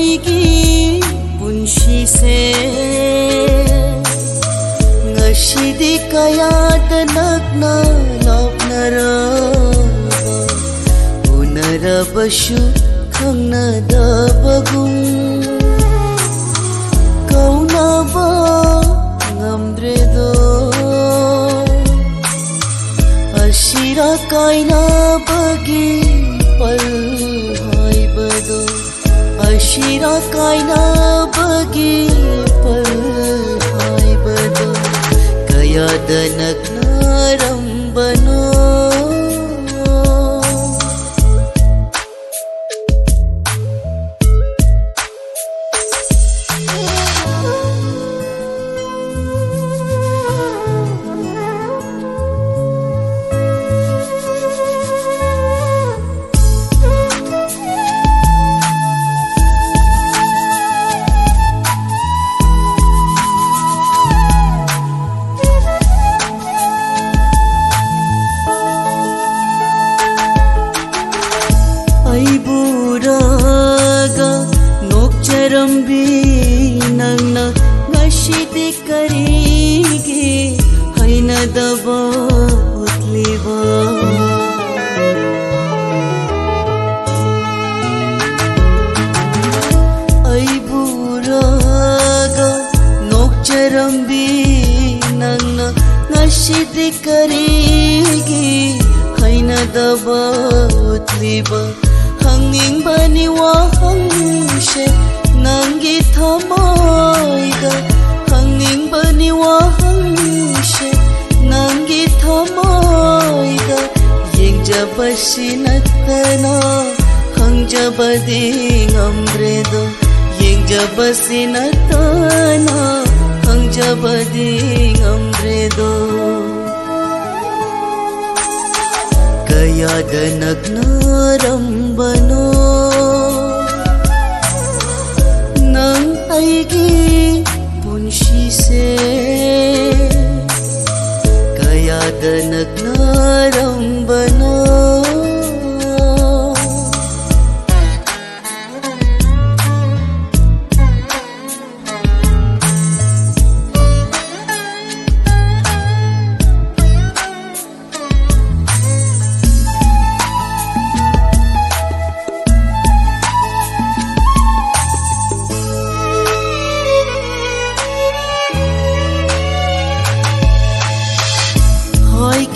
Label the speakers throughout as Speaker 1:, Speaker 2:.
Speaker 1: ꯑꯩꯒꯤ ꯄꯨꯟꯁꯤꯁꯦ ꯉꯁꯤꯗꯤ ꯀꯌꯥꯗ ꯅꯛꯅ ꯂꯥꯞꯅꯔꯕ ꯎꯅꯔꯕꯁꯨ ꯈꯪꯅꯗꯕꯒꯨꯝ ꯀꯧꯅꯕ ꯉꯝꯗ꯭ꯔꯦꯗꯣ ꯑꯁꯤꯔ ꯀꯥꯏꯅꯕꯒꯤ ꯄꯜ ꯍꯥꯏꯕꯗꯣ ꯑꯁꯤꯔ ꯀꯥꯏꯅꯕꯒꯤ ꯄꯜ ꯍꯥꯏꯕꯗꯣ ಕಯಾದ ನಗ್ನಾರಂಬನೋ ಐಬೂರಾಗ ನೋಕ್ಚರಂಬಿ ನನ್ನ ngashidi ಕರಿಗೆ ಹೈನದವ ಉತ್ಲಿವ ಐಬೂರಾಗ ನೋಕ್ಚರಂಬಿ ನನ್ನ ngashidi ಕರಿಗೆ ಹೈನದವ ಉತ್ಲಿವ ಹಂಗಿಂಬನಿ ವಾಹಂಶೆ ನಂಗಿ ಥಮಾಯ್ದ ಹಂಗಿಂಬನಿ ವಾಹಂಶೆ ನಂಗಿ ಥಮಾಯ್ದ ಎಂಜಬಸಿ ನತ್ತನ ಹಂಜಬದಿ ngambredo ಎಂಜಬಸಿ ನತ್ತನ ಹಂಜಬದಿ ngambredo ಕಯಾದ ನಗ್ನಾರಂಬನೋ ನಂ ಐಗಿ ಪುನ್ಶಿಸೆ ಕಯಾದ ನಗ್ನಾರಂಬನೋ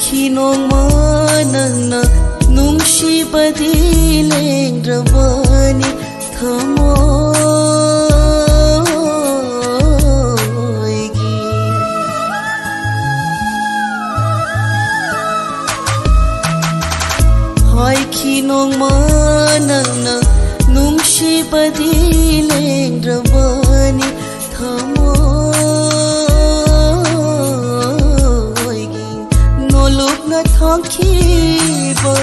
Speaker 1: ꯈꯤꯅꯣꯡꯃ ꯅꯪꯅ ꯅꯨꯡꯁꯤꯕꯗꯤ ꯂꯦꯡꯗ꯭ꯔꯕꯅꯤ ꯊꯃꯣꯏꯒꯤ ꯈꯤꯅꯣꯡꯃ ꯅꯪꯅ ꯅꯨꯡꯁꯤꯕꯗꯤ ꯂꯦꯡꯗ꯭ꯔꯕꯅꯤ ꯅꯣꯂꯨꯛꯅ ꯊꯥꯡꯈꯤꯕ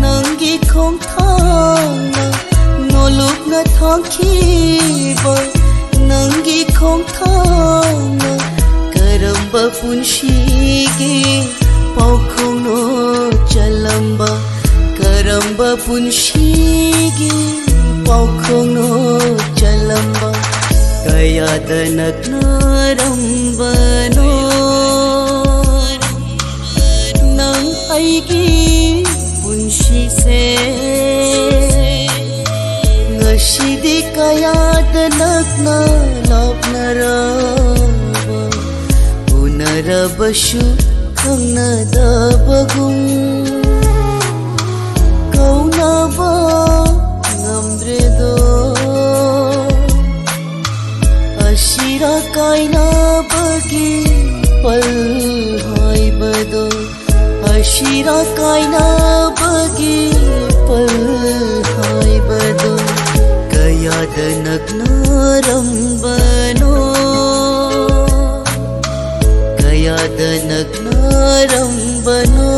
Speaker 1: ꯅꯪꯒꯤ ꯈꯣꯡꯊꯥꯡꯅ ꯅꯣꯂꯨꯛꯅ ꯊꯥꯡꯈꯤꯕ ꯅꯪꯒꯤ ꯈꯣꯡꯊꯥꯡꯅ ꯀꯔꯝꯕ ꯄꯨꯟꯁꯤꯒꯤ ꯄꯥꯎꯈꯣꯡꯅꯣ ꯆꯜꯂꯝꯕ ꯀꯔꯝꯕ ꯄꯨꯟꯁꯤꯒꯤ ꯄꯥꯎꯈꯣꯡꯅꯣ ꯆꯜꯂꯝꯕ ಕಯಾದ ನಗ್ನಾರಂಬನೋ ಐಗಿ ಪುನ್ಶಿಸೆ ngashidi ಕಯಾದ ನಗ್ನ ಲಾಪ್ನರಬ ಉನರಬಶು ಖಂಗನದಬಗುಂ ಕೌನಬ ngambredo ಅಶಿರ ಕಾಯ್ನಬಗಿ ಪಲ್ ಹಾಯ್ಬದೋ ಅಶಿರ ಕಾಯ್ನಬಗಿ ಪಲ್ ಹಾಯ್ಬದೋ ಕಯಾದ ನಗ್ನಾರಂಬನೋ ಕಯಾದ ನಗ್ನಾರಂಬನೋ